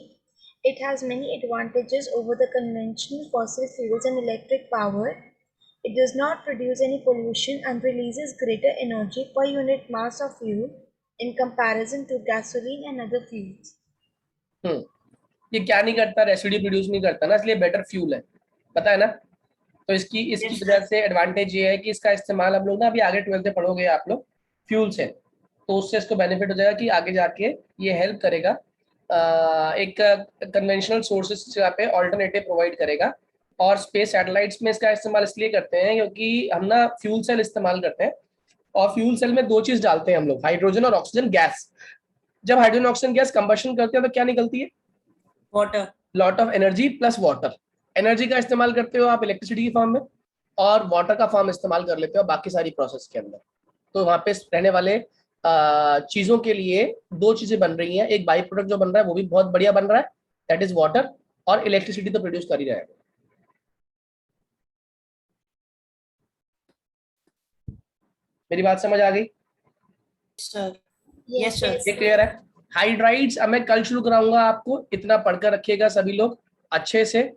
It has many advantages over the conventional fossil fuels and electric power. It does not produce any pollution and releases greater energy per unit mass of fuel in comparison to gasoline and other fuels. ये क्या नहीं करता? रेसिड्यू प्रोड्यूस नहीं करता ना, इसलिए बेटर फ्यूल है, पता है ना? तो इसकी Yes, वजह से एडवांटेज ये है कि इसका इस्तेमाल हम लोग ना अभी आगे 12th में पढ़ोगे आप लोग फ्यूल से, तो उससे इसको बेनिफिट हो जाएगा कि आगे जाके ये हेल्प करेगा, एक कन्वेंशनल सोर्सेज पे ऑल्टरनेटिव प्रोवाइड करेगा। और स्पेस सैटेलाइट्स में इसका इस्तेमाल इसलिए करते हैं क्योंकि हम ना फ्यूल सेल इस्तेमाल करते हैं, और फ्यूल सेल में दो चीज डालते हैं हम लोग, हाइड्रोजन और ऑक्सीजन गैस। जब हाइड्रोजन ऑक्सीजन गैस कंबशन करते हैं तो क्या निकलती है? Water. Lot of energy plus water. Energy का इस्तेमाल करते हो आप इलेक्ट्रिसिटी की फॉर्म में, और वाटर का फॉर्म इस्तेमाल कर लेते हो बाकी सारी प्रोसेस के अंदर। तो वहाँ पे रहने वाले चीजों के लिए दो चीजें बन रही हैं, एक बाई प्रोडक्ट जो बन रहा है वो भी बहुत बढ़िया बन रहा है, दैट इज वाटर, और इलेक्ट्रिसिटी तो प्रोड्यूस कर ही रहा है। मेरी बात समझ आ गई? Sir Yes, sir. ये क्लियर है? हाइड्राइड्स अब मैं कल शुरू कराऊंगा आपको, इतना पढ़कर रखिएगा सभी लोग अच्छे से।